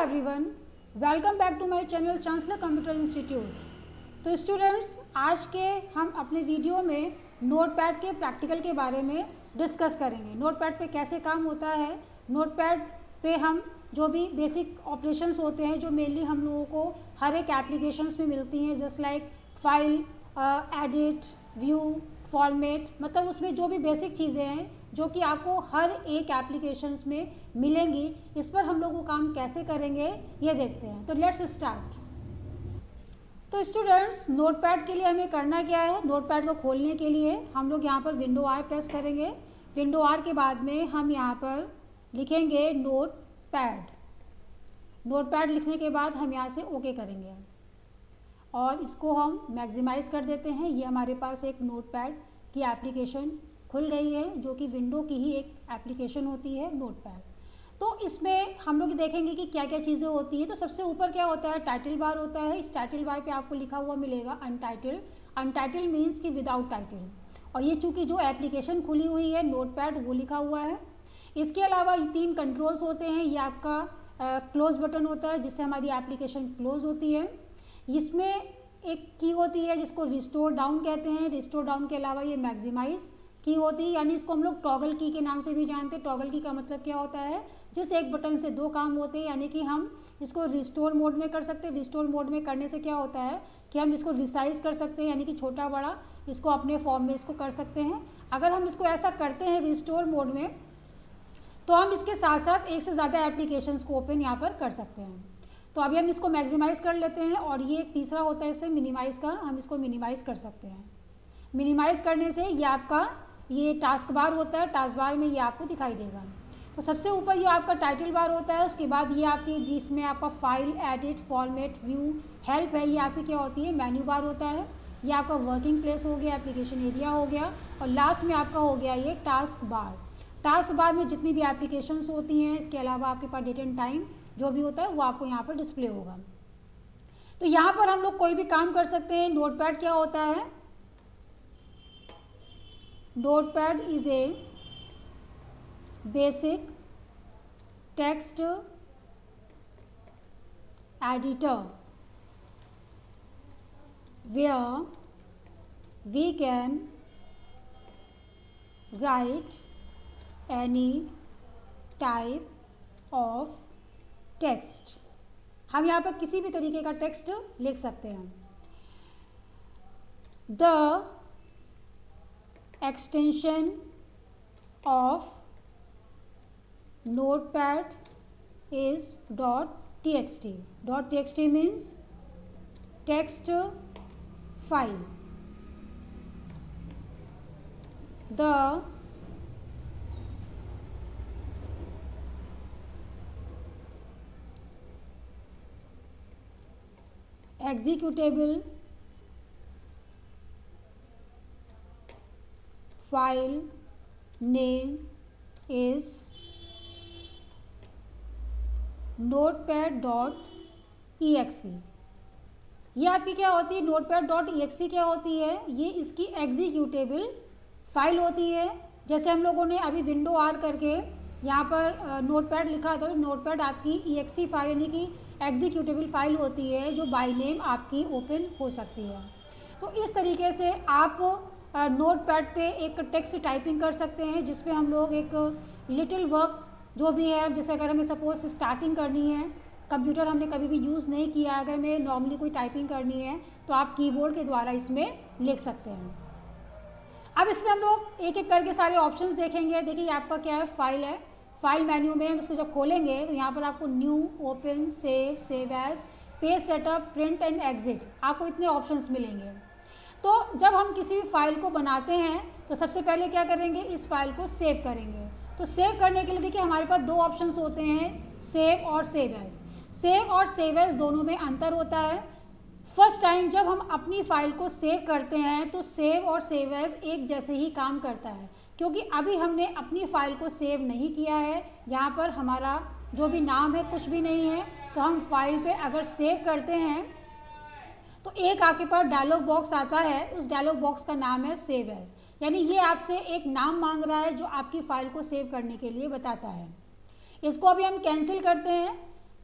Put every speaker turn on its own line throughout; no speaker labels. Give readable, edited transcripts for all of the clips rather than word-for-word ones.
Everyone, welcome back to my channel chancellor computer institute. तो students, आज के हम अपने वीडियो में नोटपैड के प्रैक्टिकल के बारे में डिस्कस करेंगे। नोटपैड पे कैसे काम होता है, नोटपैड पे हम जो भी बेसिक ऑपरेशंस होते हैं जो मेनली हम लोगों को हर एक एप्लीकेशंस में मिलती हैं, just like file, edit, view, format, मतलब उसमें जो भी बेसिक चीज़ें हैं जो कि आपको हर एक एप्लीकेशंस में मिलेंगी, इस पर हम लोग वो काम कैसे करेंगे ये देखते हैं। तो लेट्स स्टार्ट। तो स्टूडेंट्स, नोटपैड के लिए हमें करना क्या है, नोटपैड को खोलने के लिए हम लोग यहाँ पर विंडो आर प्रेस करेंगे। विंडो आर के बाद में हम यहाँ पर लिखेंगे नोटपैड। नोटपैड लिखने के बाद हम यहाँ से ओके करेंगे और इसको हम मैक्सिमाइज़ कर देते हैं। ये हमारे पास एक नोटपैड की एप्लीकेशन खुल गई है जो कि विंडो की ही एक एप्लीकेशन होती है नोटपैड। तो इसमें हम लोग देखेंगे कि क्या क्या चीज़ें होती हैं। तो सबसे ऊपर क्या होता है, टाइटल बार होता है। इस टाइटल बार पे आपको लिखा हुआ मिलेगा अनटाइटल्ड। अनटाइटल्ड मीन्स कि विदाउट टाइटल, और ये चूँकि जो एप्लीकेशन खुली हुई है नोटपैड वो लिखा हुआ है। इसके अलावा ये 3 कंट्रोल्स होते हैं। ये आपका क्लोज बटन होता है जिससे हमारी एप्लीकेशन क्लोज होती है। इसमें एक की होती है जिसको रिस्टोर डाउन कहते हैं। रिस्टोर डाउन के अलावा ये मैक्सिमाइज की होती है, यानी इसको हम लोग टॉगल की के नाम से भी जानते हैं। टॉगल की का मतलब क्या होता है, जिस एक बटन से 2 काम होते हैं, यानी कि हम इसको रिस्टोर मोड में कर सकते हैं। रिस्टोर मोड में करने से क्या होता है कि हम इसको रिसाइज कर सकते हैं, यानी कि छोटा बड़ा इसको अपने फॉर्म में इसको कर सकते हैं। अगर हम इसको ऐसा करते हैं रिस्टोर मोड में, तो हम इसके साथ साथ एक से ज़्यादा एप्लीकेशंस को ओपन यहाँ पर कर सकते हैं। तो अभी हम इसको मैक्सिमाइज़ कर लेते हैं। और ये एक तीसरा होता है इससे मिनिमाइज़ का, हम इसको मिनिमाइज़ कर सकते हैं। मिनिमाइज़ करने से ये आपका ये टास्क बार होता है, टास्क बार में ये आपको दिखाई देगा। तो सबसे ऊपर ये आपका टाइटल बार होता है। उसके बाद ये आपकी जिसमें आपका file, edit, format, view, help है, ये आपकी क्या होती है मेन्यू बार होता है। ये आपका वर्किंग प्लेस हो गया, एप्लीकेशन एरिया हो गया, और लास्ट में आपका हो गया ये टास्क बार। टास्क बार में जितनी भी एप्लीकेशंस होती हैं, इसके अलावा आपके पास डेट एंड टाइम जो भी होता है वो आपको यहाँ पर डिस्प्ले होगा। तो यहाँ पर हम लोग कोई भी काम कर सकते हैं। नोटपैड क्या होता है, notepad is a basic text editor where we can write any type of text। हम यहाँ पर किसी भी तरीके का टेक्स्ट लिख सकते हैं। The extension of notepad is .txt। .txt means text file। The executable file name is notepad.exe। ये आपकी क्या होती है, notepad.exe क्या होती है, ये इसकी एग्जीक्यूटेबल फाइल होती है। जैसे हम लोगों ने अभी विंडो आर करके यहाँ पर नोटपैड लिखा था, तो नोटपैड आपकी exe फाइल यानी कि एग्जीक्यूटेबल फाइल होती है जो बाय नेम आपकी ओपन हो सकती है। तो इस तरीके से आप नोटपैड पे एक टेक्स्ट टाइपिंग कर सकते हैं जिसमें हम लोग एक लिटिल वर्क जो भी है, जैसे अगर हमें सपोज स्टार्टिंग करनी है, कंप्यूटर हमने कभी भी यूज़ नहीं किया, अगर हमें नॉर्मली कोई टाइपिंग करनी है तो आप कीबोर्ड के द्वारा इसमें लिख सकते हैं। अब इसमें हम लोग एक एक करके सारे ऑप्शंस देखेंगे। देखिए आपका क्या है, फाइल है। फाइल मेन्यू में हम इसको जब खोलेंगे तो यहाँ पर आपको new, open, save, save as, page setup, print and exit, आपको इतने ऑप्शंस मिलेंगे। तो जब हम किसी भी फाइल को बनाते हैं तो सबसे पहले क्या करेंगे, इस फाइल को सेव करेंगे। तो सेव करने के लिए देखिए हमारे पास 2 ऑप्शंस होते हैं, सेव और सेव एज। सेव और सेव एज दोनों में अंतर होता है। फर्स्ट टाइम जब हम अपनी फाइल को सेव करते हैं तो सेव और सेव एज एक जैसे ही काम करता है, क्योंकि अभी हमने अपनी फाइल को सेव नहीं किया है। यहाँ पर हमारा जो भी नाम है कुछ भी नहीं है। तो हम फाइल पे अगर सेव करते हैं तो एक आपके पास डायलॉग बॉक्स आता है, उस डायलॉग बॉक्स का नाम है सेव एज, यानी ये आपसे एक नाम मांग रहा है जो आपकी फ़ाइल को सेव करने के लिए बताता है। इसको अभी हम कैंसिल करते हैं।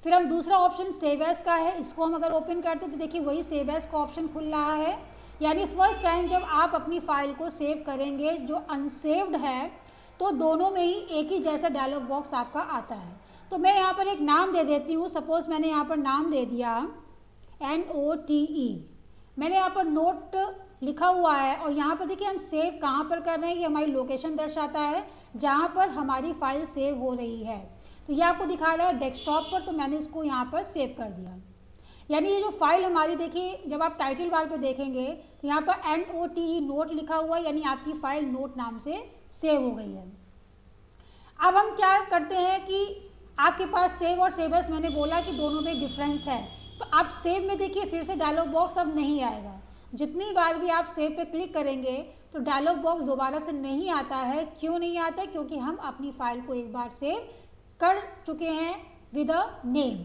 फिर हम दूसरा ऑप्शन सेव एज का है, इसको हम अगर ओपन करते हैं तो देखिए वही सेव एज का ऑप्शन खुल रहा है। यानी फर्स्ट टाइम जब आप अपनी फाइल को सेव करेंगे जो अनसेव्ड है तो दोनों में ही एक ही जैसा डायलॉग बॉक्स आपका आता है। तो मैं यहाँ पर एक नाम दे देती हूँ, सपोज मैंने यहाँ पर नाम दे दिया NOTE, मैंने यहाँ पर नोट लिखा हुआ है और यहाँ पर देखिए हम सेव कहाँ पर कर रहे हैं, ये हमारी लोकेशन दर्शाता है जहाँ पर हमारी फाइल सेव हो रही है। तो ये आपको दिखा रहा है डेस्कटॉप पर, तो मैंने इसको यहाँ पर सेव कर दिया। यानी ये जो फाइल हमारी देखिए जब आप टाइटल बार पे देखेंगे तो यहाँ पर NOTE नोट लिखा हुआ है, यानी आपकी फाइल नोट नाम से सेव हो गई है। अब हम क्या करते हैं कि आपके पास सेव और सेव एज, मैंने बोला कि दोनों में डिफरेंस है। तो आप सेव में देखिए फिर से डायलॉग बॉक्स अब नहीं आएगा, जितनी बार भी आप सेव पे क्लिक करेंगे तो डायलॉग बॉक्स दोबारा से नहीं आता है। क्यों नहीं आता है? क्योंकि हम अपनी फाइल को एक बार सेव कर चुके हैं विद अ नेम।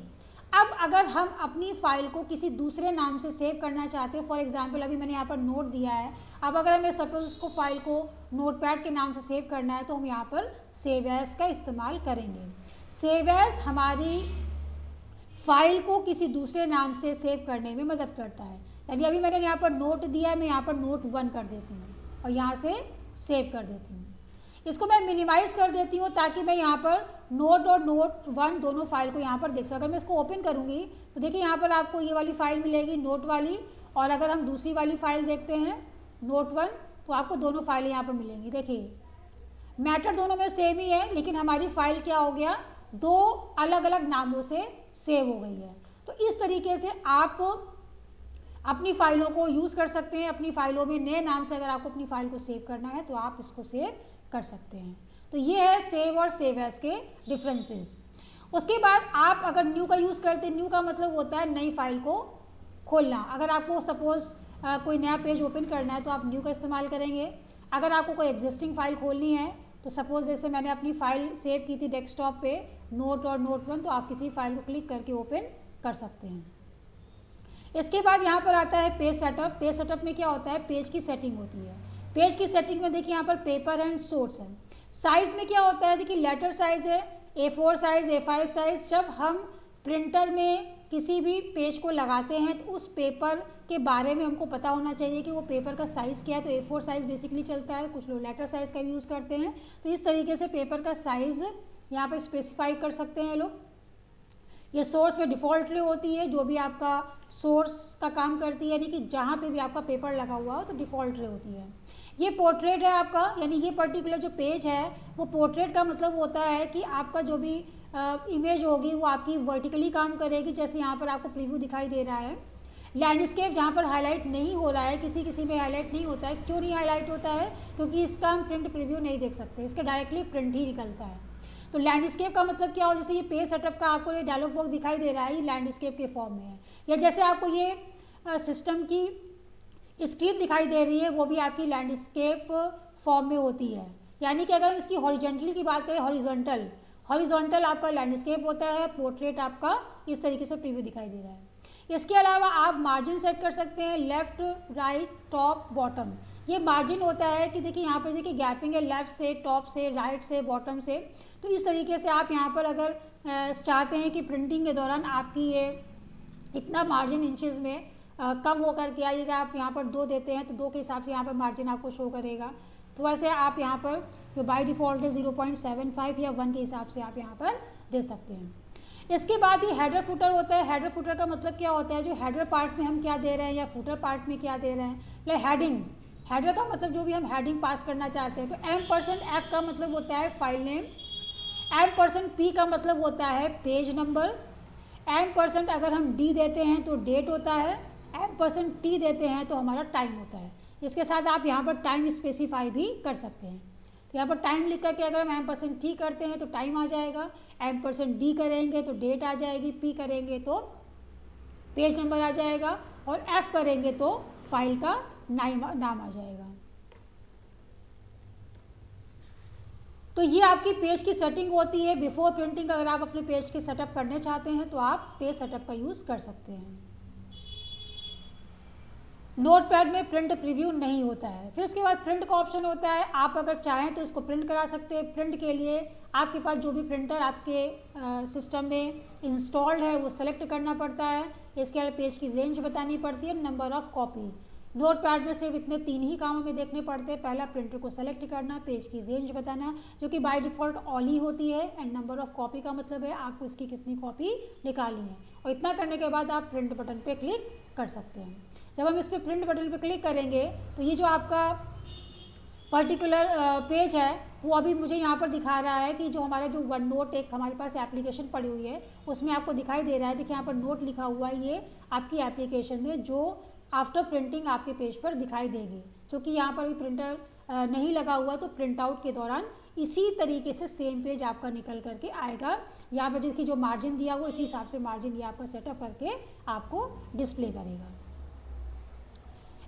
अब अगर हम अपनी फाइल को किसी दूसरे नाम से सेव करना चाहते हैं, फॉर एग्जांपल अभी मैंने यहाँ पर नोट दिया है, अब अगर हमें सपोज उसको फाइल को नोटपैड के नाम से सेव करना है तो हम यहाँ पर सेव एज का इस्तेमाल करेंगे। सेव एज हमारी फाइल को किसी दूसरे नाम से सेव करने में मदद करता है। यानी अभी मैंने यहाँ पर नोट दिया है, मैं यहाँ पर नोट 1 कर देती हूँ और यहाँ से सेव कर देती हूँ। इसको मैं मिनिमाइज़ कर देती हूँ ताकि मैं यहाँ पर नोट और नोट 1 दोनों फाइल को यहाँ पर देख सकूँ। अगर मैं इसको ओपन करूँगी तो देखिए यहाँ पर आपको ये वाली फाइल मिलेगी नोट वाली, और अगर हम दूसरी वाली फाइल देखते हैं नोट 1 तो आपको दोनों फाइलें यहाँ पर मिलेंगी। देखिए मैटर दोनों में सेम ही है, लेकिन हमारी फाइल क्या हो गया, 2 अलग अलग नामों से सेव हो गई है। तो इस तरीके से आप अपनी फाइलों को यूज़ कर सकते हैं। अपनी फाइलों में नए नाम से अगर आपको अपनी फाइल को सेव करना है तो आप इसको सेव कर सकते हैं। तो ये है सेव और सेव एज के डिफरेंसेस। उसके बाद आप अगर न्यू का यूज़ करते हैं, न्यू का मतलब होता है नई फाइल को खोलना। अगर आपको सपोज़ कोई नया पेज ओपन करना है तो आप न्यू का इस्तेमाल करेंगे। अगर आपको कोई एग्जिस्टिंग फाइल खोलनी है तो सपोज़ जैसे मैंने अपनी फ़ाइल सेव की थी डेस्कटॉप पे नोट और नोट 1, तो आप किसी फाइल को क्लिक करके ओपन कर सकते हैं। इसके बाद यहाँ पर आता है पेज सेटअप। पेज सेटअप में क्या होता है, पेज की सेटिंग होती है। पेज की सेटिंग में देखिए यहाँ पर पेपर एंड सोर्स है। साइज़ में क्या होता है, देखिए लेटर साइज़ है, A4 साइज़, A5 साइज़। जब हम प्रिंटर में किसी भी पेज को लगाते हैं तो उस पेपर के बारे में हमको पता होना चाहिए कि वो पेपर का साइज़ क्या है। तो A4 साइज़ बेसिकली चलता है, कुछ लोग लेटर साइज़ का भी यूज़ करते हैं। तो इस तरीके से पेपर का साइज़ यहाँ पर स्पेसिफाई कर सकते हैं लोग। ये सोर्स में डिफ़ॉल्टली होती है, जो भी आपका सोर्स का काम करती है, यानी कि जहाँ पे भी आपका पेपर लगा हुआ हो तो डिफ़ॉल्टली होती है। ये पोर्ट्रेट है आपका, यानी ये पर्टिकुलर जो पेज है वो पोर्ट्रेट का मतलब होता है कि आपका जो भी इमेज होगी वो आपकी वर्टिकली काम करेगी। जैसे यहाँ पर आपको प्रीव्यू दिखाई दे रहा है। लैंडस्केप जहाँ पर हाईलाइट नहीं हो रहा है, किसी में हाईलाइट नहीं होता है। क्यों नहीं हाईलाइट होता है? क्योंकि इसका हम प्रिंट प्रीव्यू नहीं देख सकते, इसका डायरेक्टली प्रिंट ही निकलता है। तो लैंडस्केप का मतलब क्या हो, जैसे ये पेज सेटअप का आपको ये डायलॉग बॉक्स दिखाई दे रहा है, ये लैंडस्केप के फॉर्म में है। या जैसे आपको ये सिस्टम की स्क्रीन दिखाई दे रही है, वो भी आपकी लैंडस्केप फॉर्म में होती है। यानी कि अगर हम इसकी हॉरिजॉन्टली की बात करें, हॉरिजॉन्टल आपका लैंडस्केप होता है, पोर्ट्रेट आपका इस तरीके से प्रीव्यू दिखाई दे रहा है। इसके अलावा आप मार्जिन सेट कर सकते हैं, लेफ्ट, राइट, टॉप, बॉटम। ये मार्जिन होता है कि देखिए यहाँ पर देखिए गैपिंग है, लेफ्ट से, टॉप से, राइट से, बॉटम से। तो इस तरीके से आप यहाँ पर अगर चाहते हैं कि प्रिंटिंग के दौरान आपकी ये इतना मार्जिन इंचेस में कम हो करके आइएगा, आप यहाँ पर 2 देते हैं तो 2 के हिसाब से यहाँ पर मार्जिन आपको शो करेगा। तो वैसे आप यहाँ पर जो बाय डिफ़ॉल्ट है 0.75 या 1 के हिसाब से आप यहाँ पर दे सकते हैं। इसके बाद ये हेडर फुटर होता है। हेडर फुटर का मतलब क्या होता है, जो हेडर पार्ट में हम क्या दे रहे हैं या फुटर पार्ट में क्या दे रहे हैं। मतलब हेडिंग, हेडर का मतलब जो भी हम हेडिंग पास करना चाहते हैं। तो M% F का मतलब होता है फाइल नेम, M% P का मतलब होता है पेज नंबर, M% अगर हम D देते हैं तो डेट होता है, M% T देते हैं तो हमारा टाइम होता है। इसके साथ आप यहाँ पर टाइम स्पेसिफाई भी कर सकते हैं। तो यहाँ पर टाइम लिख करके अगर हम M%T करते हैं तो टाइम आ जाएगा, M%D करेंगे तो डेट आ जाएगी, P करेंगे तो पेज नंबर आ जाएगा, और F करेंगे तो फाइल का नाम आ जाएगा। तो ये आपकी पेज की सेटिंग होती है बिफोर प्रिंटिंग। अगर आप अपने पेज की सेटअप करने चाहते हैं तो आप पेज सेटअप का यूज़ कर सकते हैं। नोटपैड में प्रिंट प्रीव्यू नहीं होता है। फिर उसके बाद प्रिंट का ऑप्शन होता है, आप अगर चाहें तो इसको प्रिंट करा सकते हैं। प्रिंट के लिए आपके पास जो भी प्रिंटर आपके सिस्टम में इंस्टॉल्ड है वो सेलेक्ट करना पड़ता है। इसके अलावा पेज की रेंज बतानी पड़ती है, नंबर ऑफ़ कॉपी। नोटपैड में सिर्फ इतने 3 ही काम हमें देखने पड़ते हैं। पहला प्रिंटर को सेलेक्ट करना, पेज की रेंज बताना जो कि बाय डिफ़ॉल्ट ऑल ही होती है, एंड नंबर ऑफ़ कॉपी का मतलब है आपको इसकी कितनी कॉपी निकालनी है। और इतना करने के बाद आप प्रिंट बटन पे क्लिक कर सकते हैं। जब हम इस पर प्रिंट बटन पे क्लिक करेंगे तो ये जो आपका पर्टिकुलर पेज है वो अभी मुझे यहाँ पर दिखा रहा है कि जो हमारा जो वन नोट एक हमारे पास एप्लीकेशन पड़ी हुई है उसमें आपको दिखाई दे रहा है। देखिए यहाँ पर नोट लिखा हुआ है, ये आपकी एप्लीकेशन में जो आफ्टर प्रिंटिंग आपके पेज पर दिखाई देगी। क्योंकि यहाँ पर भी प्रिंटर नहीं लगा हुआ तो प्रिंट आउट के दौरान इसी तरीके से सेम पेज आपका निकल करके आएगा। यहाँ पर जिसकी जो मार्जिन दिया हुआ इसी हिसाब से मार्जिन ये आपका सेटअप करके आपको डिस्प्ले करेगा।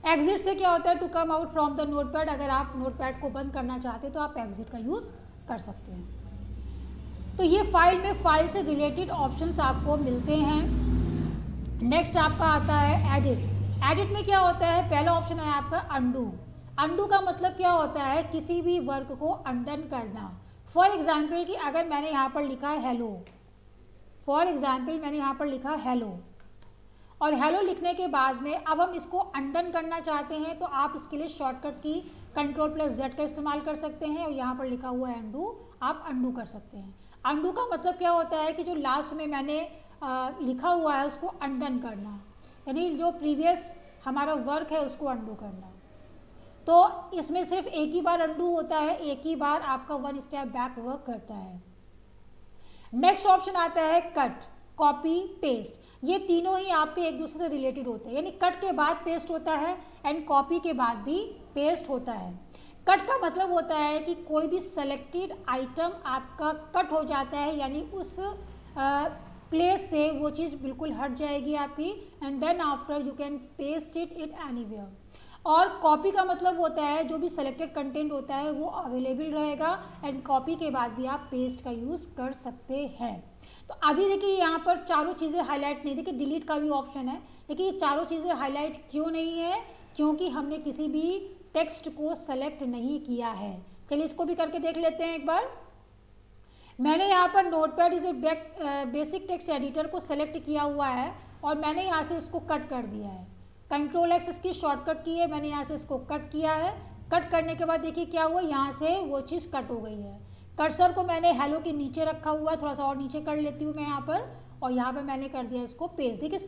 एग्जिट से क्या होता है, to come out from the notepad. अगर आप नोटपैड को बंद करना चाहते हैं तो आप एग्जिट का यूज़ कर सकते हैं। तो ये फाइल में फाइल से रिलेटेड ऑप्शंस आपको मिलते हैं। नेक्स्ट आपका आता है एडिट। एडिट में क्या होता है, पहला ऑप्शन है आपका अंडू। अंडू का मतलब क्या होता है, किसी भी वर्क को अंडन करना। फॉर एग्जाम्पल कि अगर मैंने यहाँ पर लिखा है हेलो, फॉर एग्जाम्पल मैंने यहाँ पर लिखा हेलो, और हेलो लिखने के बाद में अब हम इसको अंडन करना चाहते हैं तो आप इसके लिए शॉर्टकट की Ctrl+Z का इस्तेमाल कर सकते हैं। और यहाँ पर लिखा हुआ है अंडू, आप अंडू कर सकते हैं। अंडू का मतलब क्या होता है कि जो लास्ट में मैंने लिखा हुआ है उसको अंडन करना, यानी जो प्रीवियस हमारा वर्क है उसको अंडू करना। तो इसमें सिर्फ एक ही बार अंडू होता है, एक ही बार आपका 1 स्टेप बैक वर्क करता है। नेक्स्ट ऑप्शन आता है कट, कॉपी, पेस्ट। ये तीनों ही आपके एक दूसरे से रिलेटेड होते हैं, यानी कट के बाद पेस्ट होता है एंड कॉपी के बाद भी पेस्ट होता है। कट का मतलब होता है कि कोई भी सेलेक्टेड आइटम आपका कट हो जाता है, यानी उस प्लेस से वो चीज़ बिल्कुल हट जाएगी आपकी, and then after you can paste it anywhere. और कॉपी का मतलब होता है जो भी सेलेक्टेड कंटेंट होता है वो अवेलेबल रहेगा एंड कॉपी के बाद भी आप पेस्ट का यूज़ कर सकते हैं। तो अभी देखिए यहाँ पर चारों चीज़ें हाईलाइट नहीं, देखिए डिलीट का भी ऑप्शन है, लेकिन ये चारों चीज़ें हाईलाइट क्यों नहीं है, क्योंकि हमने किसी भी टेक्स्ट को सेलेक्ट नहीं किया है। चलिए इसको भी करके देख लेते हैं एक बार। मैंने यहाँ पर notepad is a basic text editor को सेलेक्ट किया हुआ है और मैंने यहाँ से इसको कट कर दिया है। Ctrl+X इसकी शॉर्टकट की है, मैंने यहाँ से इसको कट किया है। कट करने के बाद देखिए क्या हुआ, यहाँ से वो चीज़ कट हो गई है। कर्सर को मैंने हेलो के नीचे रखा हुआ है, थोड़ा सा और नीचे कर लेती हूँ मैं यहाँ पर, और यहाँ पर मैंने कर दिया इसको पेस्ट। देखिए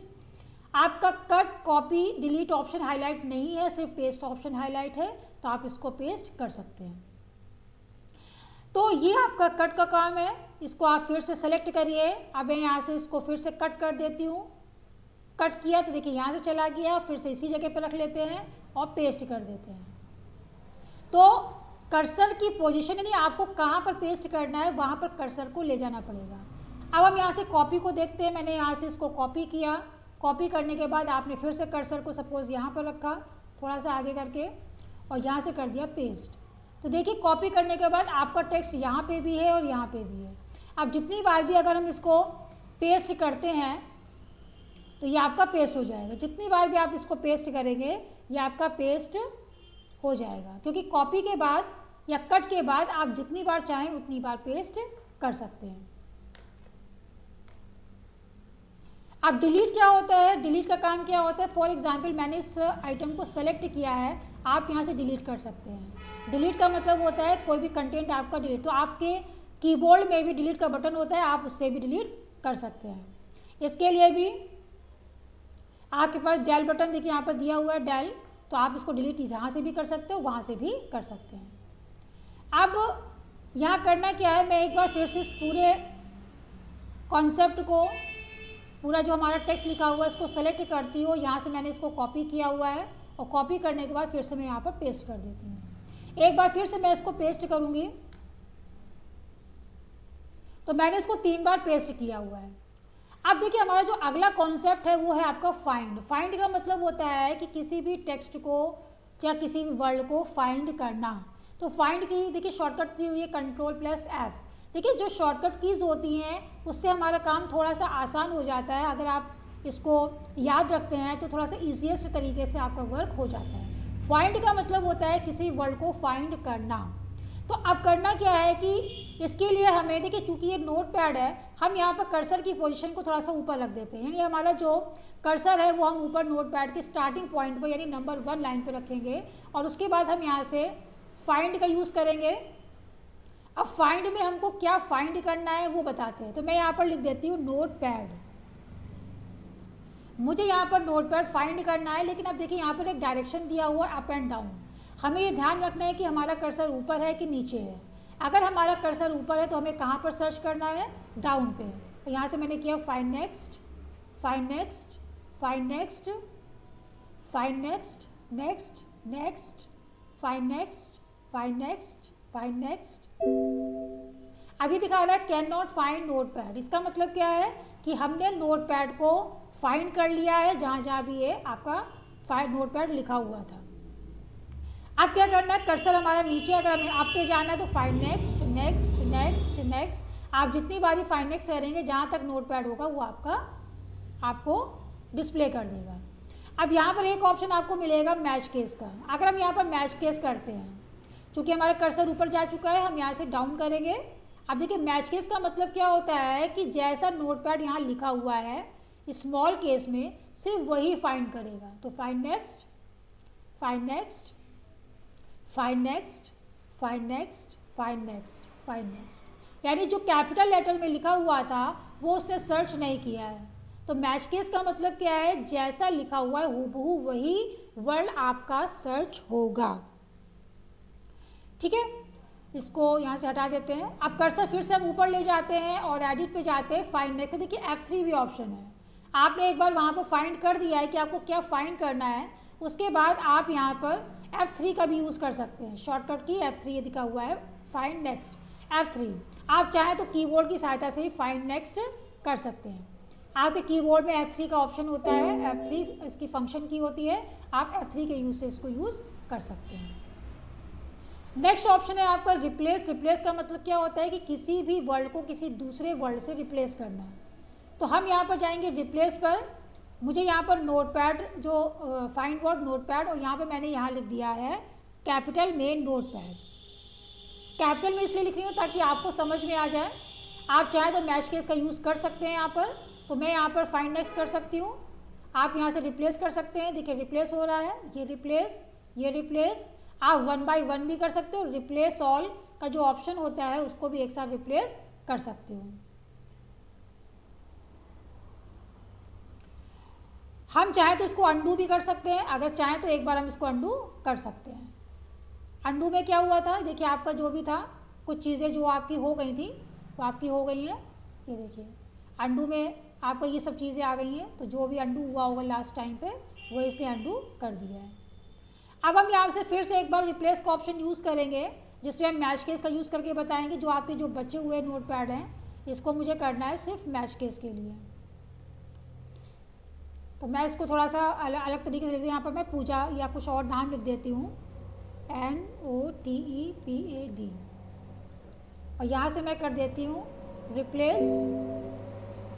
आपका cut, copy, delete option highlight नहीं है, सिर्फ पेस्ट ऑप्शन हाईलाइट है, तो आप इसको पेस्ट कर सकते हैं। तो ये आपका कट का काम है, इसको आप फिर से सेलेक्ट करिए। अब मैं यहाँ से इसको फिर से कट कर देती हूँ। कट किया तो देखिए यहाँ से चला गया, फिर से इसी जगह पर रख लेते हैं और पेस्ट कर देते हैं। तो कर्सर की पोजीशन, यानी आपको कहाँ पर पेस्ट करना है वहाँ पर कर्सर को ले जाना पड़ेगा। अब हम यहाँ से कॉपी को देखते हैं। मैंने यहाँ से इसको कॉपी किया, कॉपी करने के बाद आपने फिर से कर्सर को सपोज यहाँ पर रखा थोड़ा सा आगे करके और यहाँ से कर दिया पेस्ट। तो देखिए कॉपी करने के बाद आपका टेक्स्ट यहाँ पे भी है और यहाँ पे भी है। अब जितनी बार भी अगर हम इसको पेस्ट करते हैं तो ये आपका पेस्ट हो जाएगा। जितनी बार भी आप इसको पेस्ट करेंगे ये आपका पेस्ट हो जाएगा, क्योंकि कॉपी के बाद या कट के बाद आप जितनी बार चाहें उतनी बार पेस्ट कर सकते हैं। अब डिलीट क्या होता है, डिलीट का काम क्या होता है, फॉर एग्जांपल मैंने इस आइटम को सेलेक्ट किया है, आप यहाँ से डिलीट कर सकते हैं। डिलीट का मतलब होता है कोई भी कंटेंट आपका डिलीट, तो आपके कीबोर्ड में भी डिलीट का बटन होता है, आप उससे भी डिलीट कर सकते हैं। इसके लिए भी आपके पास डेल बटन देखिए यहाँ पर दिया हुआ है डेल, तो आप इसको डिलीट यहाँ से भी कर सकते हो, वहाँ से भी कर सकते हैं। अब यहाँ करना क्या है, मैं एक बार फिर से इस पूरे कॉन्सेप्ट को, पूरा जो हमारा टेक्स्ट लिखा हुआ है इसको सेलेक्ट करती हूँ। यहाँ से मैंने इसको कॉपी किया हुआ है और कॉपी करने के बाद फिर से मैं यहाँ पर पेस्ट कर देती हूँ। एक बार फिर से मैं इसको पेस्ट करूँगी, तो मैंने इसको 3 बार पेस्ट किया हुआ है। अब देखिए हमारा जो अगला कॉन्सेप्ट है वो है आपका फाइंड। फाइंड का मतलब होता है कि किसी भी टेक्स्ट को या किसी भी वर्ड को फाइंड करना। तो फाइंड की देखिए शॉर्टकट दी हुई है Ctrl+F। देखिए जो शॉर्टकट कीज़ होती हैं उससे हमारा काम थोड़ा सा आसान हो जाता है। अगर आप इसको याद रखते हैं तो थोड़ा सा ईजीएस्ट तरीके से आपका वर्क हो जाता है। फाइंड का मतलब होता है किसी वर्ड को फाइंड करना। तो अब करना क्या है कि इसके लिए हमें देखिए, चूंकि ये नोट पैड है, हम यहाँ पर कर्सर की पोजीशन को थोड़ा सा ऊपर रख देते हैं, यानी हमारा जो कर्सर है वो हम ऊपर नोट पैड के स्टार्टिंग पॉइंट पर यानी नंबर 1 लाइन पर रखेंगे और उसके बाद हम यहाँ से फाइंड का यूज़ करेंगे। अब फाइंड में हमको क्या फाइंड करना है वो बताते हैं। तो मैं यहाँ पर लिख देती हूँ नोट पैड। मुझे यहाँ पर नोट पैड फाइंड करना है, लेकिन अब देखिए यहाँ पर एक डायरेक्शन दिया हुआ है अप एंड डाउन। हमें ये ध्यान रखना है कि हमारा कर्सर ऊपर है कि नीचे है। अगर हमारा कर्सर ऊपर है तो हमें कहाँ पर सर्च करना है, डाउन पे। तो यहाँ से मैंने किया find next, find next, find next, find next, next, next, find next, find next, find next. अभी दिखा रहा है can not find note pad. इसका मतलब क्या है कि हमने नोट पैड को फाइंड कर लिया है जहाँ जहाँ भी ये आपका फाइंड नोट पैड लिखा हुआ था। अब क्या करना है, कर्सर हमारा नीचे, अगर हमें आप पे जाना है तो find next, next, next, next. आप जितनी बारी फाइंड नेक्स्ट करेंगे जहाँ तक नोट पैड होगा वो आपको डिस्प्ले कर देगा। अब यहाँ पर एक ऑप्शन आपको मिलेगा मैच केस का। अगर हम यहाँ पर मैच केस करते हैं, चूँकि हमारा कर्सर ऊपर जा चुका है, हम यहाँ से डाउन करेंगे। अब देखिए मैच केस का मतलब क्या होता है कि जैसा नोट पैड यहाँ लिखा हुआ है स्मॉल केस में सिर्फ वही फाइंड करेगा। तो find next, find next, find next, find next, find next, find next, यानी जो कैपिटल लेटर में लिखा हुआ था वो उससे सर्च नहीं किया है। तो मैच केस का मतलब क्या है, जैसा लिखा हुआ है हूबहू वही वर्ड आपका सर्च होगा। ठीक है, इसको यहाँ से हटा देते हैं। अब कर्सर फिर से हम ऊपर ले जाते हैं और एडिट पे जाते हैं, फाइंड नेक्स्ट। देखिए F3 भी ऑप्शन है। आपने एक बार वहाँ पर फाइंड कर दिया है कि आपको क्या फाइंड करना है, उसके बाद आप यहाँ पर F3 का भी यूज़ कर सकते हैं। शॉर्टकट की F3 ये दिखा हुआ है, फाइंड नेक्स्ट F3। आप चाहें तो कीबोर्ड की सहायता से ही फाइंड नेक्स्ट कर सकते हैं। आपके कीबोर्ड में F3 का ऑप्शन होता है, F3 इसकी फंक्शन की होती है। आप F3 के यूज से इसको यूज़ कर सकते हैं। नेक्स्ट ऑप्शन है आपका रिप्लेस। रिप्लेस का मतलब क्या होता है कि किसी भी वर्ड को किसी दूसरे वर्ड से रिप्लेस करना है। तो हम यहाँ पर जाएंगे रिप्लेस पर। मुझे यहाँ पर नोटपैड जो फाइंड वर्ड नोटपैड, और यहाँ पे मैंने यहाँ लिख दिया है कैपिटल में नोटपैड। कैपिटल में इसलिए लिख रही हूँ ताकि आपको समझ में आ जाए। आप चाहे तो मैच केस का यूज़ कर सकते हैं यहाँ पर। तो मैं यहाँ पर फाइंड नेक्स्ट कर सकती हूँ। आप यहाँ से रिप्लेस कर सकते हैं। देखिए रिप्लेस हो रहा है, ये रिप्लेस, ये रिप्लेस। आप 1 by 1 भी कर सकते हो। रिप्लेस ऑल का जो ऑप्शन होता है उसको भी एक साथ रिप्लेस कर सकते हो। हम चाहें तो इसको अंडू भी कर सकते हैं। अगर चाहें तो एक बार हम इसको अंडू कर सकते हैं। अंडू में क्या हुआ था, देखिए आपका जो भी था, कुछ चीज़ें जो आपकी हो गई थी वो आपकी हो गई हैं। ये देखिए अंडू में आपको ये सब चीज़ें आ गई हैं। तो जो भी अंडू हुआ होगा लास्ट टाइम पे वो इसने अंडू कर दिया है। अब हम यहाँ से फिर से एक बार रिप्लेस का ऑप्शन यूज़ करेंगे, जिसमें हम मैच केस का यूज़ करके बताएंगे जो आपके जो बचे हुए नोटपैड हैं इसको मुझे करना है सिर्फ मैच केस के लिए। तो मैं इसको थोड़ा सा अलग तरीके से लिख, यहाँ पर मैं पूजा या कुछ और नाम लिख देती हूँ, NOTEPAD, और यहाँ से मैं कर देती हूँ रिप्लेस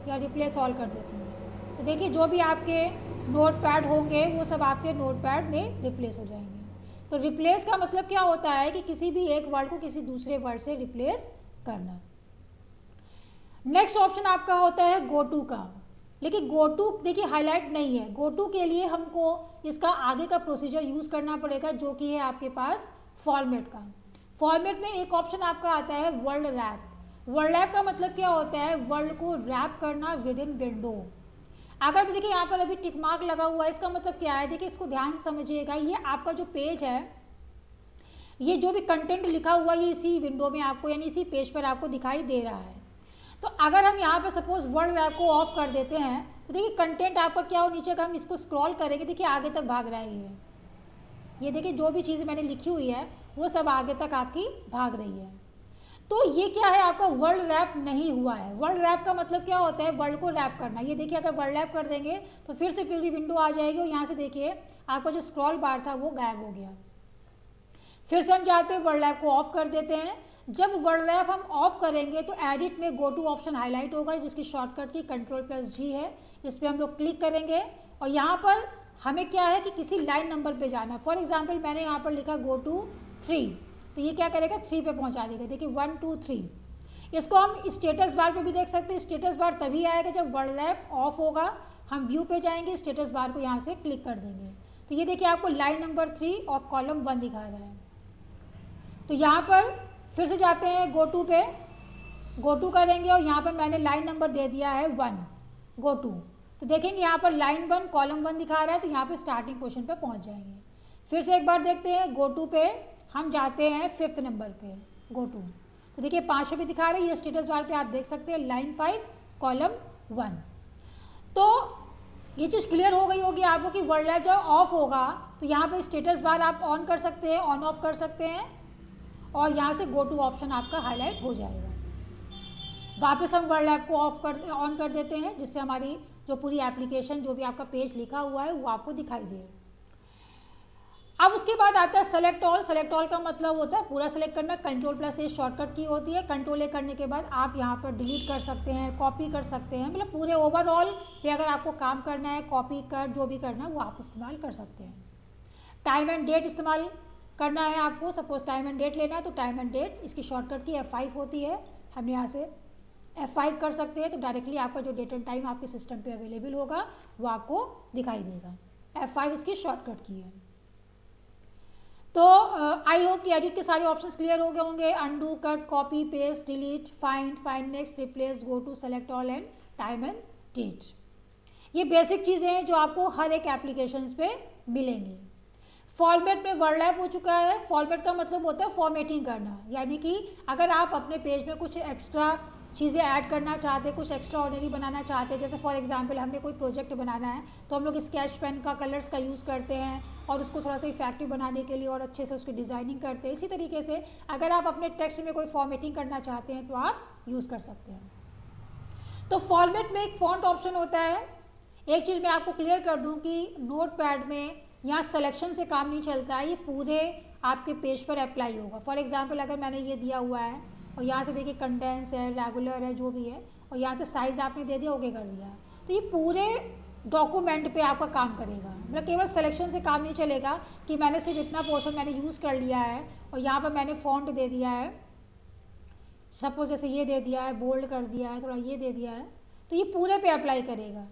या रिप्लेस ऑल कर देती हूँ। तो देखिए जो भी आपके नोटपैड होंगे वो सब आपके नोटपैड में रिप्लेस हो जाएंगे। तो रिप्लेस का मतलब क्या होता है कि किसी भी एक वर्ड को किसी दूसरे वर्ड से रिप्लेस करना। नेक्स्ट ऑप्शन आपका होता है गो टू का। लेकिन गो टू देखिए हाईलाइट नहीं है। गो टू के लिए हमको इसका आगे का प्रोसीजर यूज़ करना पड़ेगा, जो कि है आपके पास फॉर्मेट का। फॉर्मेट में एक ऑप्शन आपका आता है वर्ड रैप। वर्ड रैप का मतलब क्या होता है, वर्ड को रैप करना विद इन विंडो। अगर देखिए यहाँ पर अभी टिक मार्क लगा हुआ है, इसका मतलब क्या है, देखिए इसको ध्यान से समझिएगा। ये आपका जो पेज है, ये जो भी कंटेंट लिखा हुआ है इसी विंडो में आपको यानी इसी पेज पर आपको दिखाई दे रहा है। तो अगर हम यहाँ पर सपोज वर्ड रैप को ऑफ कर देते हैं तो देखिए कंटेंट आपका क्या हो, नीचे का हम इसको स्क्रॉल करेंगे, देखिए आगे तक भाग रहा है। ये देखिए जो भी चीज़ मैंने लिखी हुई है वो सब आगे तक आपकी भाग रही है। तो ये क्या है, आपका वर्ड रैप नहीं हुआ है। वर्ड रैप का मतलब क्या होता है, वर्ड को रैप करना। ये देखिए अगर वर्ड रैप कर देंगे तो फिर से विंडो आ जाएगी और यहाँ से देखिए आपका जो स्क्रॉल बार था वो गायब हो गया। फिर से हम जाते हैं वर्ड रैप को ऑफ कर देते हैं। जब वर्ड रैप हम ऑफ करेंगे तो एडिट में गो टू ऑप्शन हाईलाइट होगा, जिसकी शॉर्टकट की Ctrl+G है। इस पर हम लोग क्लिक करेंगे और यहाँ पर हमें क्या है कि किसी लाइन नंबर पे जाना है। फॉर एग्जांपल मैंने यहाँ पर लिखा गो टू 3, तो ये क्या करेगा 3 पे पहुँचा देगा। देखिए 1 2 3। इसको हम स्टेटस बार पे भी देख सकते हैं। स्टेटस बार तभी आएगा जब वर्ड रैप ऑफ होगा। हम व्यू पे जाएंगे, स्टेटस बार को यहाँ से क्लिक कर देंगे, तो ये देखिए आपको लाइन नंबर 3 और कॉलम 1 दिखा रहा है। तो यहाँ पर फिर से जाते हैं गो टू पे, गो टू करेंगे और यहाँ पर मैंने लाइन नंबर दे दिया है 1, गो टू। तो देखेंगे यहाँ पर लाइन 1 कॉलम 1 दिखा रहा है, तो यहाँ पे स्टार्टिंग पोर्शन पे पहुँच जाएंगे। फिर से एक बार देखते हैं, गो टू पे हम जाते हैं 5th नंबर पे, गो टू। तो देखिए 5 पे दिखा रहा है, ये स्टेटस बार पे आप देख सकते हैं लाइन 5 कॉलम 1। तो ये चीज़ क्लियर हो गई होगी आपको कि वर्ड रैप जब ऑफ होगा तो यहाँ पे स्टेटस बार आप ऑन कर सकते हैं, ऑन ऑफ कर सकते हैं, और यहाँ से गो टू ऑप्शन आपका हाईलाइट हो जाएगा। वापस हम वर्ड रैप को ऑन कर देते हैं, जिससे हमारी जो पूरी एप्लीकेशन, जो भी आपका पेज लिखा हुआ है वो आपको दिखाई दे। अब उसके बाद आता है सेलेक्ट ऑल। सेलेक्ट ऑल का मतलब होता है पूरा सेलेक्ट करना। Ctrl+A शॉर्टकट की होती है। Ctrl+A करने के बाद आप यहाँ पर डिलीट कर सकते हैं, कॉपी कर सकते हैं, मतलब पूरे ओवरऑल पे अगर आपको काम करना है, कॉपी कर जो भी करना है वो आप इस्तेमाल कर सकते हैं। टाइम एंड डेट इस्तेमाल करना है आपको, सपोज टाइम एंड डेट लेना है तो टाइम एंड डेट, इसकी शॉर्टकट की F5 होती है, हम यहाँ से F5 कर सकते हैं, तो डायरेक्टली आपका जो डेट एंड टाइम आपके सिस्टम पे अवेलेबल होगा वो आपको दिखाई देगा। F5 इसकी शॉर्टकट की है। तो आई होप कि एडिट के सारे ऑप्शंस क्लियर हो गए होंगे। Undo, cut, copy, paste, delete, find, find next, replace, go to, select all and time and date. ये बेसिक चीज़ें हैं जो आपको हर एक एप्लीकेशंस पे मिलेंगी। फॉर्मेट में वर्ड रैप हो चुका है। फॉर्मेट का मतलब होता है फॉर्मेटिंग करना, यानी कि अगर आप अपने पेज में कुछ एक्स्ट्रा चीज़ें ऐड करना चाहते हैं, कुछ एक्स्ट्रा ऑर्डिनरी बनाना चाहते हैं, जैसे फॉर एग्जांपल हमने कोई प्रोजेक्ट बनाना है तो हम लोग स्केच पेन का कलर्स का यूज़ करते हैं और उसको थोड़ा सा इफेक्टिव बनाने के लिए और अच्छे से उसकी डिज़ाइनिंग करते हैं। इसी तरीके से अगर आप अपने टेक्स्ट में कोई फॉर्मेटिंग करना चाहते हैं तो आप यूज़ कर सकते हैं। तो फॉर्मेट में एक फॉन्ट ऑप्शन होता है। एक चीज़ मैं आपको क्लियर कर दूँ कि नोटपैड में यहाँ सिलेक्शन से काम नहीं चलता है, ये पूरे आपके पेज पर अप्लाई होगा। फॉर एग्जाम्पल अगर मैंने ये दिया हुआ है और यहाँ से देखिए कंडेंस है, रेगुलर है, जो भी है, और यहाँ से साइज़ आपने दे दिया, ओके कर दिया, तो ये पूरे डॉक्यूमेंट पे आपका काम करेगा। मतलब केवल सिलेक्शन से काम नहीं चलेगा कि मैंने सिर्फ इतना पोर्शन मैंने यूज़ कर लिया है और यहाँ पर मैंने फॉन्ट दे दिया है, सपोज जैसे ये दे दिया है, बोल्ड कर दिया है, थोड़ा ये दे दिया है, तो ये पूरे पे अप्लाई करेगा।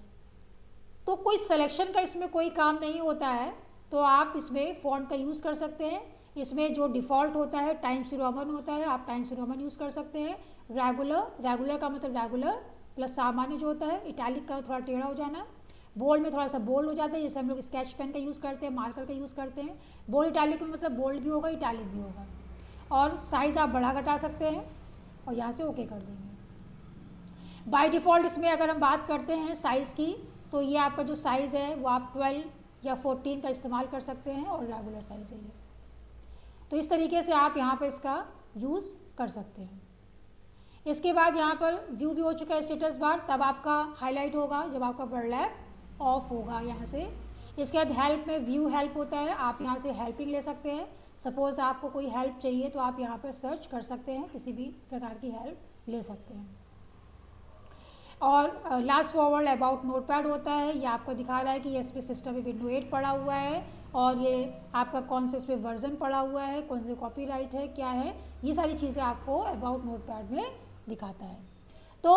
तो कोई सिलेक्शन का इसमें कोई काम नहीं होता है, तो आप इसमें फॉन्ट का यूज़ कर सकते हैं। इसमें जो डिफ़ॉल्ट होता है टाइम्स रोमन होता है, आप टाइम्स रोमन यूज़ कर सकते हैं। रेगुलर का मतलब रेगुलर प्लस सामान्य जो होता है, इटैलिक का थोड़ा टेढ़ा हो जाना, बोल्ड में थोड़ा सा बोल्ड हो जाता है, जैसे हम लोग स्केच पेन का यूज़ करते हैं, मार्कर का यूज़ करते हैं। बोल्ड इटैलिक में मतलब बोल्ड भी होगा, इटैलिक भी होगा, और साइज़ आप बढ़ा घटा सकते हैं और यहाँ से ओके कर देंगे। बाय डिफ़ॉल्ट इसमें अगर हम बात करते हैं साइज़ की, तो ये आपका जो साइज़ है वो आप 12 या 14 का इस्तेमाल कर सकते हैं और रेगुलर साइज़ है ये। तो इस तरीके से आप यहाँ पर इसका यूज़ कर सकते हैं। इसके बाद यहाँ पर व्यू भी हो चुका है स्टेटस बार, तब आपका हाईलाइट होगा जब आपका वर्ड रैप ऑफ होगा यहाँ से। इसके बाद हेल्प में व्यू हेल्प होता है, आप यहाँ से हेल्पिंग ले सकते हैं। सपोज़ आपको कोई हेल्प चाहिए तो आप यहाँ पर सर्च कर सकते हैं, किसी भी प्रकार की हेल्प ले सकते हैं। और लास्ट फॉरवर्ड अबाउट नोटपैड होता है, ये आपको दिखा रहा है कि ये इस पर सिस्टम में विंडो 8 पड़ा हुआ है और ये आपका कौन से इस पर वर्जन पड़ा हुआ है, कौन से कॉपीराइट है, क्या है, ये सारी चीज़ें आपको अबाउट नोटपैड में दिखाता है। तो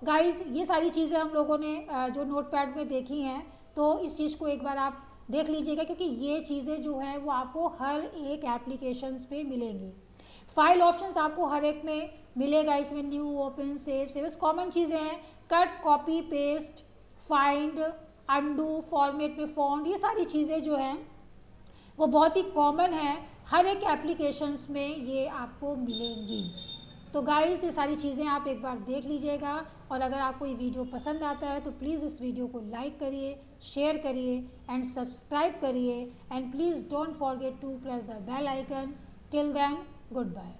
गाइस ये सारी चीज़ें हम लोगों ने जो नोटपैड में देखी हैं, तो इस चीज़ को एक बार आप देख लीजिएगा, क्योंकि ये चीज़ें जो हैं वो आपको हर एक एप्लीकेशंस पे मिलेंगी। फाइल ऑप्शंस आपको हर एक में मिलेगा, इसमें न्यू, ओपन, सेव, कॉमन चीज़ें हैं। Cut, copy, paste, find, undo, format में फॉन्ट, ये सारी चीज़ें जो हैं वो बहुत ही कॉमन है, हर एक एप्लीकेशंस में ये आपको मिलेंगी। तो गाइस ये सारी चीज़ें आप एक बार देख लीजिएगा, और अगर आपको ये वीडियो पसंद आता है तो प्लीज़ इस वीडियो को लाइक करिए, शेयर करिए एंड सब्सक्राइब करिए, and please don't forget to press the bell icon. Till then, good bye.